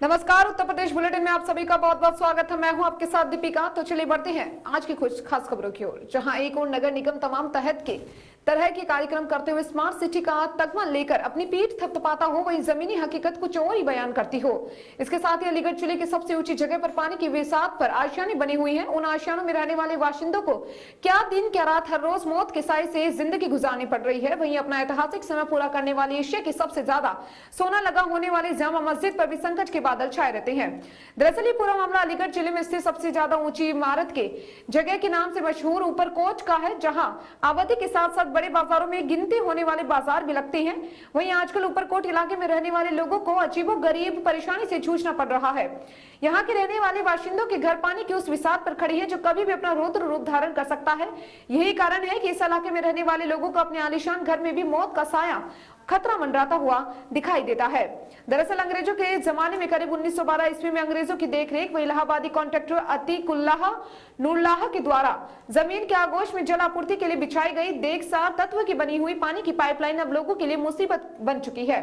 नमस्कार, उत्तर प्रदेश बुलेटिन में आप सभी का बहुत बहुत स्वागत है। मैं हूं आपके साथ दीपिका। तो चलिए बढ़ते हैं आज की कुछ खास खबरों की ओर, जहां एक और नगर निगम तमाम तरह के कार्यक्रम करते हुए स्मार्ट सिटी का तगमा लेकर अपनी पीठ थपथपाता हो, वहीं जमीनी हकीकत कुछ और ही बयान करती हो। इसके साथ ही अलीगढ़ जिले की सबसे ऊंची जगह पर पानी की विसात पर आशियाने बनी हुई है। उन आशियानों में रहने वाले बाशिंदों को क्या दिन क्या रात हर रोज मौत के साए से जिंदगी गुजारनी पड़ रही है। वहीं अपना ऐतिहासिक समय पूरा करने वाली एशिया की सबसे ज्यादा सोना लगा होने वाली जामा मस्जिद पर भी संकट के बादल छाए रहते हैं। दरअसल ये पूरा मामला अलीगढ़ जिले में स्थित सबसे ज्यादा ऊंची इमारत के जगह के नाम से मशहूर ऊपरकोट का है, जहां आबादी के साथ साथ बड़े बाजारों में गिनती होने वाले बाजार भी लगते हैं। वहीं आजकल ऊपरकोट इलाके में रहने वाले लोगों को अजीबोगरीब परेशानी से जूझना पड़ रहा है। यहाँ के रहने वाले बाशिंदों के घर पानी की उस विसात पर खड़ी है जो कभी भी अपना रौद्र रूप धारण कर सकता है। यही कारण है कि इस इलाके में रहने वाले लोगों को अपने आलीशान घर में भी मौत का साया खतरा मंडराता हुआ दिखाई देता है। दरअसल अंग्रेजों के जमाने में करीब 1912 ईस्वी में अंग्रेजों की देखरेख व इलाहाबादी कॉन्ट्रैक्टर अतीकुल्लाह नूरल्लाह के द्वारा जमीन के आगोश में जल आपूर्ति के लिए बिछाई गई देगसार तत्व की बनी हुई पानी की पाइपलाइन अब लोगों के लिए मुसीबत बन चुकी है।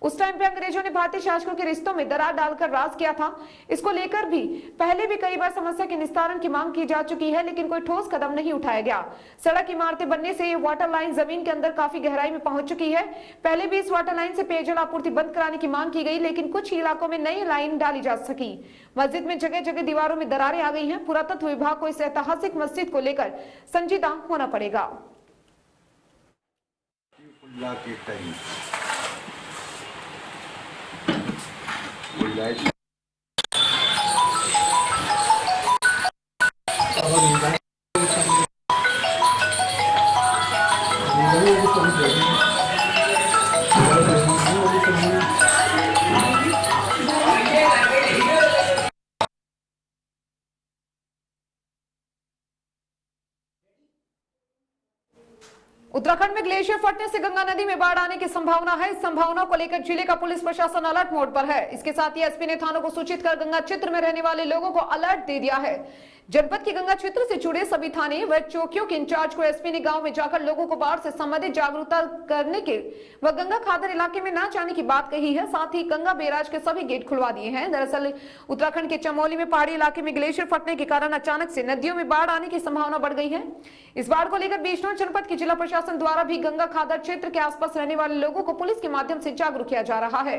उस टाइम पे अंग्रेजों ने भारतीय शासकों के रिश्तों में दरार डालकर राज किया था। इसको लेकर भी पहले भी कई बार समस्या के निस्तारण की मांग की जा चुकी है, लेकिन कोई ठोस कदम नहीं उठाया गया। सड़क इमारतें बनने से ये वाटर लाइन जमीन के अंदर काफी गहराई में पहुंच चुकी है। पहले भी इस वाटर लाइन से पेयजल आपूर्ति बंद कराने की मांग की गई, लेकिन कुछ इलाकों में नई लाइन डाली जा सकी। मस्जिद में जगह जगह दीवारों में दरारें आ गई हैं। पुरातत्व विभाग को इस ऐतिहासिक मस्जिद को लेकर संजीदा होना पड़ेगा। उत्तराखंड में ग्लेशियर फटने से गंगा नदी में बाढ़ आने की संभावना है। इस संभावना को लेकर जिले का पुलिस प्रशासन अलर्ट मोड पर है। इसके साथ ही एसपी ने थानों को सूचित कर गंगा क्षेत्र में रहने वाले लोगों को अलर्ट दे दिया है। जनपद की गंगा क्षेत्र से जुड़े सभी थाने व चौकियों के इंचार्ज को एसपी ने गांव में जाकर लोगों को बाढ़ से संबंधित जागरूकता करने के व गंगा खादर इलाके में न जाने की बात कही है। साथ ही गंगा बैराज के सभी गेट खुलवा दिए हैं। दरअसल उत्तराखंड के चमोली में पहाड़ी इलाके में ग्लेशियर फटने के कारण अचानक से नदियों में बाढ़ आने की संभावना बढ़ गई है। इस बाढ़ को लेकर बिजनौर जनपद की जिला प्रशासन द्वारा भी गंगा खादर क्षेत्र के आसपास रहने वाले लोगों को पुलिस के माध्यम से जागरूक किया जा रहा है।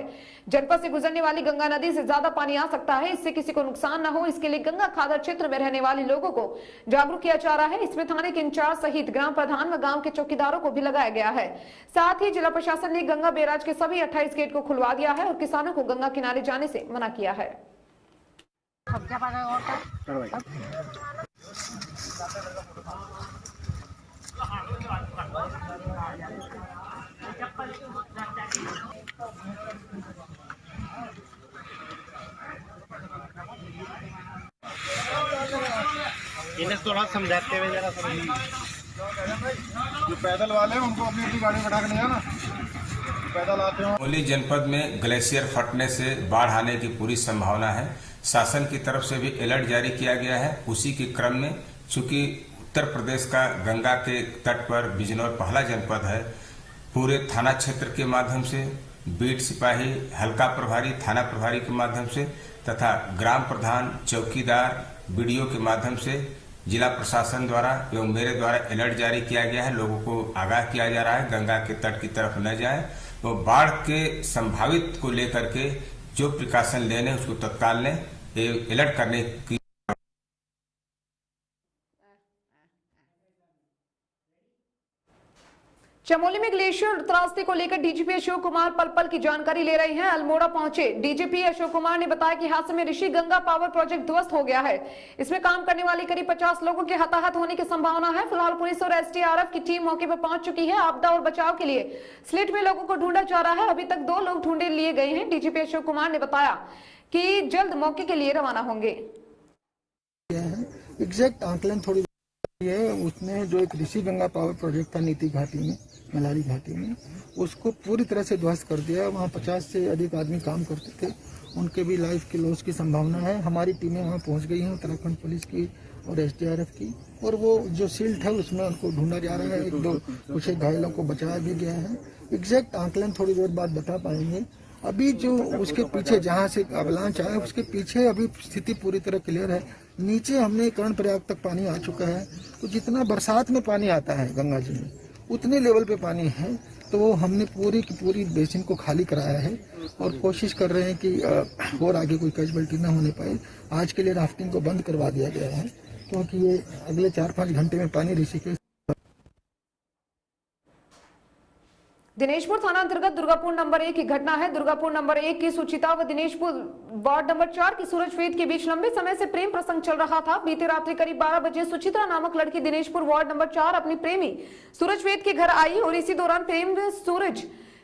जनपद से गुजरने वाली गंगा नदी से ज्यादा पानी आ सकता है, इससे किसी को नुकसान न हो, इसके लिए गंगा खादर क्षेत्र में रहने वाले लोगों को जागरूक किया जा रहा है। इसमें थाने के इंचार्ज सहित ग्राम प्रधान व गांव के चौकीदारों को भी लगाया गया है। साथ ही जिला प्रशासन ने गंगा बैराज के सभी 28 गेट को खुलवा दिया है और किसानों को गंगा किनारे जाने से मना किया है। इन्हें थोड़ा समझाते हुए जरा जो पैदल वाले हैं उनको अपनी अपनी गाड़ी बैठा के ले जाना, पैदल आते हो। चमोली जनपद में ग्लेशियर फटने से बाढ़ आने की पूरी संभावना है। शासन की तरफ से भी अलर्ट जारी किया गया है। उसी के क्रम में चूंकि उत्तर प्रदेश का गंगा के तट पर बिजनौर पहला जनपद है, पूरे थाना क्षेत्र के माध्यम से बीट सिपाही, हल्का प्रभारी, थाना प्रभारी के माध्यम से तथा ग्राम प्रधान, चौकीदार, बीडीओ के माध्यम से जिला प्रशासन द्वारा एवं मेरे द्वारा अलर्ट जारी किया गया है। लोगों को आगाह किया जा रहा है गंगा के तट की तरफ न जाए। तो बाढ़ के संभावित को लेकर के जो प्रिकॉशन लेने उसको तत्काल लें, अलर्ट करने की। चमोली में ग्लेशियर त्रासदी को लेकर डीजीपी अशोक कुमार पल पल की जानकारी ले रहे हैं। अल्मोड़ा पहुंचे डीजीपी अशोक कुमार ने बताया कि हादसे में ऋषि गंगा पावर प्रोजेक्ट ध्वस्त हो गया है। इसमें काम करने वाली करीब 50 लोगों के हताहत होने की संभावना है। फिलहाल पुलिस और एसडीआरएफ की टीम मौके पर पहुंच चुकी है। आपदा और बचाव के लिए स्लिट में लोगों को ढूंढा जा रहा है। अभी तक 2 लोग ढूंढे लिए गए हैं। डीजीपी अशोक कुमार ने बताया कि जल्द मौके के लिए रवाना होंगे। एग्जैक्ट आंकलन थोड़ी है, उसमें जो एक ऋषि गंगा पावर प्रोजेक्ट था नीति घाटी में, मलारी घाटी में, उसको पूरी तरह से ध्वस्त कर दिया। वहाँ 50 से अधिक आदमी काम करते थे, उनके भी लाइफ के लॉस की संभावना है। हमारी टीमें वहाँ पहुँच गई हैं, उत्तराखंड पुलिस की और एसडीआरएफ की, और वो जो सील्ड है उसमें उनको ढूंढा जा रहा है। 1-2 कुछ घायलों को बचाया भी गया है। एग्जैक्ट आंकलन थोड़ी देर बाद बता पाएंगे। अभी जो उसके पीछे जहाँ से अवलांच आया उसके पीछे अभी स्थिति पूरी तरह क्लियर है। नीचे हमने कर्णप्रयाग तक पानी आ चुका है, तो जितना बरसात में पानी आता है गंगा जी में उतने लेवल पे पानी है, तो हमने पूरी की पूरी बेसिन को खाली कराया है और कोशिश कर रहे हैं कि और आगे कोई कैजुअल्टी न होने पाए। आज के लिए राफ्टिंग को बंद करवा दिया गया है, क्योंकि ये अगले 4-5 घंटे में पानी ऋषिकेश। दिनेशपुर थाना अंतर्गत दुर्गापुर नंबर 1 की घटना है। दुर्गापुर नंबर 1 की सुचिता व दिनेशपुर वार्ड नंबर 4 की सूरजवेद के बीच लंबे समय से प्रेम प्रसंग चल रहा था। बीते रात्रि करीब 12 बजे सुचिता नामक लड़की दिनेशपुर वार्ड नंबर 4 अपनी प्रेमी सूरजवेद के घर आई और इसी दौरान प्रेम सूरज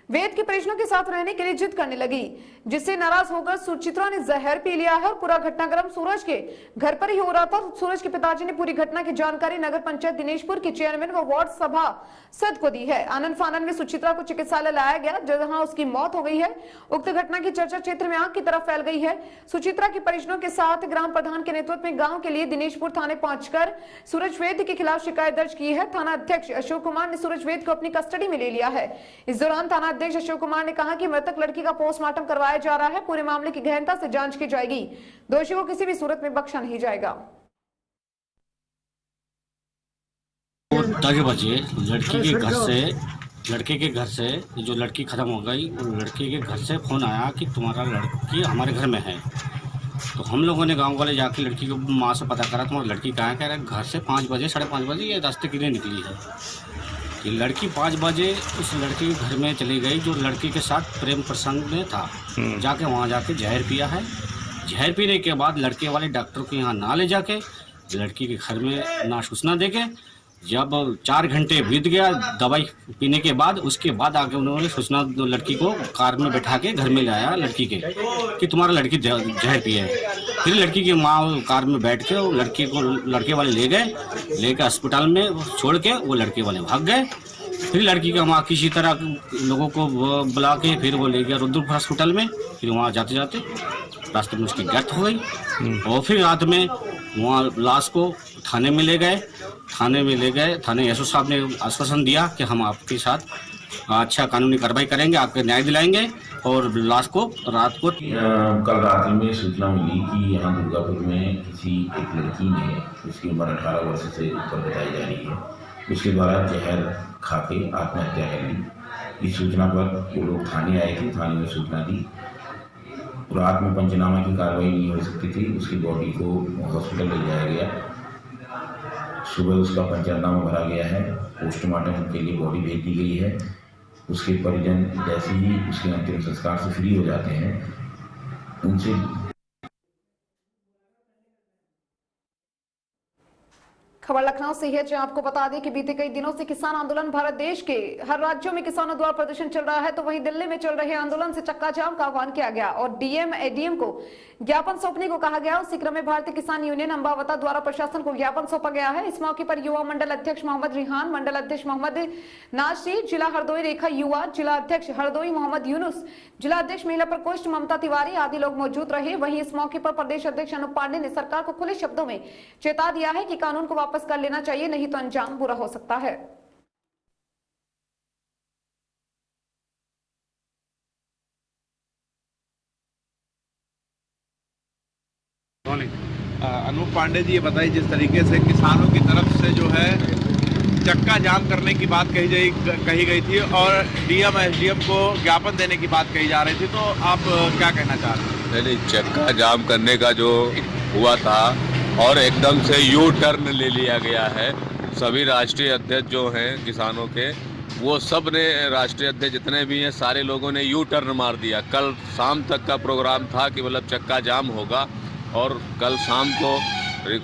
वेद के परिजनों के साथ रहने के लिए जिद करने लगी, जिससे नाराज होकर सुचित्रा ने जहर पी लिया है और पूरा घटनाक्रम सूरज के घर पर ही हो रहा था। सूरज के पिताजी ने पूरी घटना की जानकारी नगर पंचायत दिनेशपुर के चेयरमैन व वार्ड सभा सद को दी है। आनंद फानन में सुचित्रा को चिकित्सालय लाया गया, जहां उसकी मौत हो गई है। उक्त घटना की चर्चा क्षेत्र में आग की तरफ फैल गई है। सुचित्रा के परिजनों के साथ ग्राम प्रधान के नेतृत्व में गाँव के लिए दिनेशपुर थाने पहुंचकर सूरजवेद के खिलाफ शिकायत दर्ज की है। थाना अध्यक्ष अशोक कुमार ने सूरजवेद को अपनी कस्टडी में ले लिया है। इस दौरान थाना अध्यक्ष अशोक कुमार ने कहा कि मृतक लड़की का पोस्टमार्टम करवाया जा रहा है। पूरे मामले की गहनता से जांच की जाएगी। दोषी को किसी भी सूरत में बख्शा नहीं जाएगा। 10 बजे लड़के के घर से जो लड़की खत्म हो गई, लड़के के घर से फोन आया कि तुम्हारा लड़की हमारे घर में है। तो हम लोगों ने गांव वाले जाके लड़की को माँ से पता करा, तुम्हारी लड़की कहाँ है? कह रहा है घर से 5 बजे 5:30 बजे ये रास्ते के लिए निकली है। ये लड़की 5 बजे उस लड़के के घर में चली गई जो लड़की के साथ प्रेम प्रसंग में था। जाके वहाँ जाके जहर पिया है। जहर पीने के बाद लड़के वाले डॉक्टर के यहाँ ना ले जाके लड़की के घर में ना सूचना देके जब 4 घंटे बीत गया दवाई पीने के बाद, उसके बाद आके उन्होंने सूचना लड़की को कार में बैठा के घर में लाया लड़की के कि तुम्हारा लड़की जहर पिए है। फिर लड़की की माँ कार में बैठ के लड़के को लड़के वाले ले गए अस्पताल में छोड़ के वो लड़के वाले भाग गए। फिर लड़की का माँ किसी तरह लोगों को बुला के फिर वो ले गया रुद्रपुर हॉस्पिटल में। फिर वहाँ जाते जाते रास्ते में उसकी डेथ हो गई। और फिर रात में वहाँ लाश को थाने में ले गए। थाने एसओ साहब ने आश्वासन दिया कि हम आपके साथ अच्छा कानूनी कार्रवाई करेंगे, आपके न्याय दिलाएंगे। और लाश को रात को कल रात्रि में सूचना मिली कि यहाँ दुर्गापुर में किसी एक लड़की ने, उसकी उम्र 18 वर्ष से ऊपर बताई जा रही है, उसके द्वारा जहर खा के आत्महत्या कर ली। इस सूचना पर वो लोग थाने आए थे, थाने में सूचना दी। रात में पंचनामा की कार्रवाई नहीं हो सकती थी, उसकी बॉडी को हॉस्पिटल ले जाया गया। सुबह उसका पंचनामा भरा गया है, पोस्टमार्टम के लिए बॉडी भेज दी गई है। उसके परिजन जैसे ही उसके अंतिम संस्कार से फ्री हो जाते हैं, उनसे खबर लखनऊ से है, जहां आपको बता दें कि बीते कई दिनों से किसान आंदोलन भारत देश के हर राज्यों में किसानों द्वारा प्रदर्शन चल रहा है, तो वहीं दिल्ली में चल रहे आंदोलन से चक्का जाम का आह्वान किया गया और डीएम एडीएम को ज्ञापन सौंपने को कहा गया। उसी क्रम में भारतीय किसान यूनियन अंबावता द्वारा प्रशासन को ज्ञापन सौंपा गया है। इस मौके पर युवा मंडल अध्यक्ष मोहम्मद रिहान, मंडल अध्यक्ष मोहम्मद नाशी, जिला हरदोई रेखा युवा, जिला अध्यक्ष हरदोई मोहम्मद यूनुस, जिला अध्यक्ष महिला प्रकोष्ठ ममता तिवारी आदि लोग मौजूद रहे। वहीं इस मौके पर प्रदेश अध्यक्ष अनूप पांडे ने सरकार को खुले शब्दों में चेता दिया है कि कानून को वापस कर लेना चाहिए, नहीं तो अंजाम बुरा हो सकता है। अनूप पांडे जी, ये बताइए, जिस तरीके से किसानों की तरफ से जो है चक्का जाम करने की बात कही गई थी और डीएम एसडीएम को ज्ञापन देने की बात कही जा रही थी, तो आप क्या कहना चाह रहे हैं? नहीं, चक्का जाम करने का जो हुआ था और एकदम से यू टर्न ले लिया गया है। सभी राष्ट्रीय अध्यक्ष जो हैं किसानों के, वो सब ने, राष्ट्रीय अध्यक्ष जितने भी हैं, सारे लोगों ने यू टर्न मार दिया। कल शाम तक का प्रोग्राम था कि मतलब चक्का जाम होगा और कल शाम को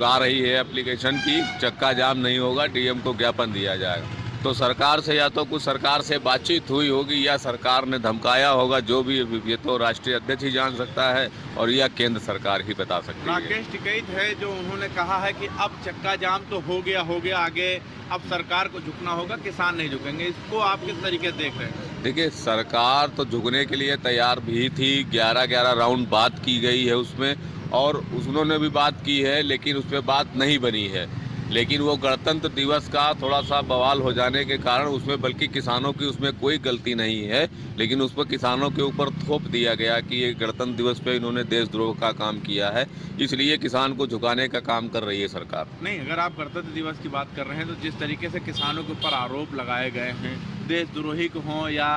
आ रही है एप्लीकेशन की चक्का जाम नहीं होगा, डीएम को ज्ञापन दिया जाएगा। तो सरकार से या तो कुछ सरकार से बातचीत हुई होगी या सरकार ने धमकाया होगा, जो भी, ये तो राष्ट्रीय अध्यक्ष ही जान सकता है और या केंद्र सरकार ही बता सकती है। राकेश टिकैत है जो उन्होंने कहा है कि अब चक्का जाम तो हो गया, आगे अब सरकार को झुकना होगा, किसान नहीं झुकेंगे। इसको आप किस तरीके से देख रहे हैं? देखिए, सरकार तो झुकने के लिए तैयार भी थी। 11 राउंड बात की गई है उसमें, और उन्होंने भी बात की है, लेकिन उस पर बात नहीं बनी है। लेकिन वो गणतंत्र दिवस का थोड़ा सा बवाल हो जाने के कारण उसमें बल्कि किसानों की उसमें कोई गलती नहीं है, लेकिन उस पर किसानों के ऊपर थोप दिया गया कि ये गणतंत्र दिवस पे इन्होंने देशद्रोह का काम किया है, इसलिए किसान को झुकाने का काम कर रही है सरकार। नहीं, अगर आप गणतंत्र दिवस की बात कर रहे हैं तो जिस तरीके से किसानों के ऊपर आरोप लगाए गए हैं, देशद्रोही को हो या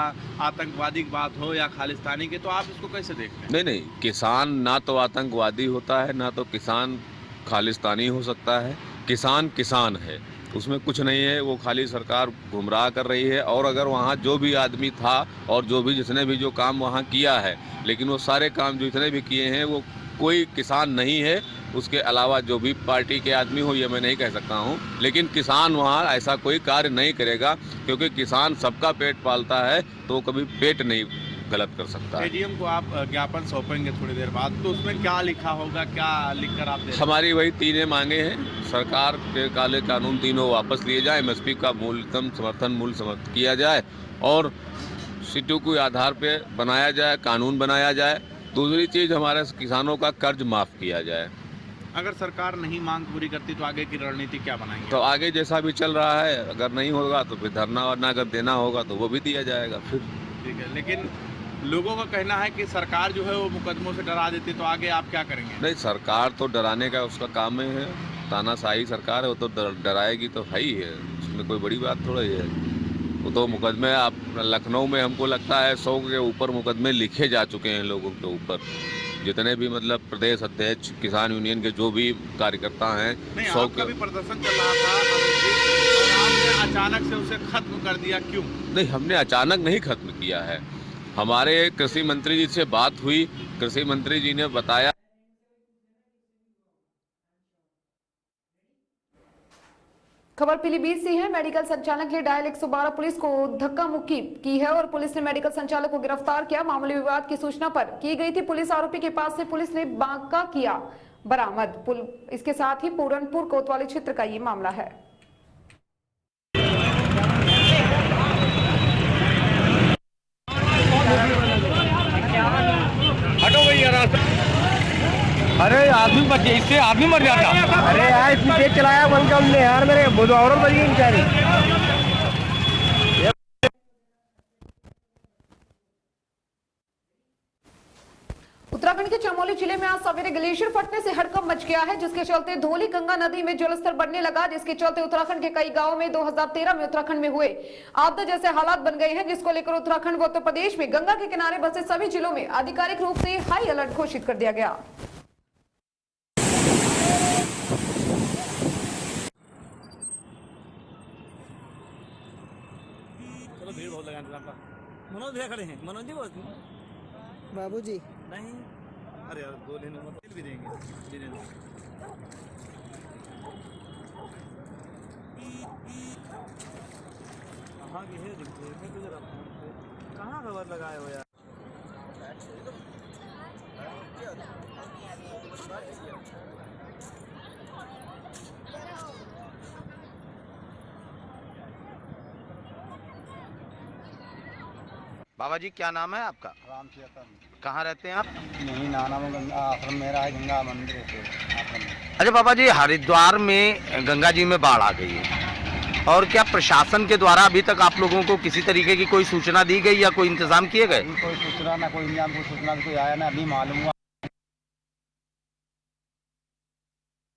आतंकवादी की बात हो या खालिस्तानी के, तो आप इसको कैसे देखते हैं? नहीं, किसान ना तो आतंकवादी होता है, ना तो किसान खालिस्तानी हो सकता है। किसान किसान है, उसमें कुछ नहीं है। वो खाली सरकार गुमराह कर रही है। और अगर वहाँ जो भी आदमी था और जो भी जिसने भी जो काम वहाँ किया है, लेकिन वो सारे काम जो जितने भी किए हैं वो कोई किसान नहीं है। उसके अलावा जो भी पार्टी के आदमी हो, ये मैं नहीं कह सकता हूँ, लेकिन किसान वहाँ ऐसा कोई कार्य नहीं करेगा, क्योंकि किसान सबका पेट पालता है, तो वो कभी पेट नहीं गलत कर सकता है। एडीएम को आप ज्ञापन सौंपेंगे थोड़ी देर बाद, तो उसमें क्या लिखा होगा, क्या लिखकर आप दे? हमारी वही 3 मांगे हैं। सरकार के काले कानून तीनों वापस लिए जाए, एमएसपी का मूल्यतम समर्थन मूल्य समर्थ किया जाए और सीटों के आधार पे बनाया जाए, कानून बनाया जाए। दूसरी चीज़, हमारे किसानों का कर्ज माफ़ किया जाए। अगर सरकार नहीं मांग पूरी करती तो आगे की रणनीति क्या बनाएंगे? तो आगे जैसा भी चल रहा है, अगर नहीं होगा तो फिर धरना वरना अगर देना होगा तो वो भी दिया जाएगा फिर। ठीक है, लेकिन लोगों का कहना है कि सरकार जो है वो मुकदमों से डरा देती है, तो आगे आप क्या करेंगे? नहीं, सरकार तो डराने का उसका काम ही है। तानाशाही सरकार है, वो तो डराएगी तो है ही है, उसमें कोई बड़ी बात थोड़ा ही है। वो तो मुकदमे, आप लखनऊ में हमको लगता है 100 के ऊपर मुकदमे लिखे जा चुके हैं लोगों के ऊपर, जितने भी मतलब प्रदेश अध्यक्ष किसान यूनियन के जो भी कार्यकर्ता हैं। 100 का भी प्रदर्शन चल रहा था और आपने अचानक से उसे खत्म कर दिया, क्यों? नहीं, हमने अचानक नहीं खत्म किया है। हमारे कृषि मंत्री जी से बात हुई, कृषि मंत्री जी ने बताया। खबर पीलीभीत से है। मेडिकल संचालक ने डायल 112 पुलिस को धक्का मुक्की की है और पुलिस ने मेडिकल संचालक को गिरफ्तार किया। मामूली विवाद की सूचना पर की गई थी पुलिस। आरोपी के पास से पुलिस ने बांका किया बरामद। इसके साथ ही पूरनपुर कोतवाली क्षेत्र का ये मामला है। हटो भैया, अरे आदमी बच, इससे आदमी मर जाता। अरे यार इसमें तेज चलाया बंद कर हमने यार, मेरे बुधवार बजी बेचारी। उत्तराखंड के चमोली जिले में आज सवेरे ग्लेशियर फटने से हड़कंप मच गया है, जिसके चलते धौली गंगा नदी में जलस्तर बढ़ने लगा, जिसके चलते उत्तराखंड के कई गांवों में 2013 में उत्तराखंड में हुए आपदा जैसे हालात बन गए हैं, जिसको लेकर उत्तराखंड व उत्तर प्रदेश में गंगा के किनारे बसे सभी जिलों में आधिकारिक रूप से हाई अलर्ट घोषित कर दिया गया। भीड़ बहुत लगा मनोज भैया खड़े हैं। मनोज जी बाबू जी नहीं, अरे यार 2 लेने भी देंगे। कहाँ की है, कहाँ खबर लगाए हो यार? बाबा जी क्या नाम है आपका? राम चेतन। कहाँ रहते हैं आप? यही नाना में गंगा आश्रम मेरा है, गंगा मंदिर से आश्रम में। अच्छा बाबा जी, हरिद्वार में गंगा जी में बाढ़ आ गई है, और क्या प्रशासन के द्वारा अभी तक आप लोगों को किसी तरीके की कोई सूचना दी गई या कोई इंतजाम किए गए? कोई सूचना ना, कोई इंतजाम, कोई सूचना कोई आया ना, अभी मालूम हुआ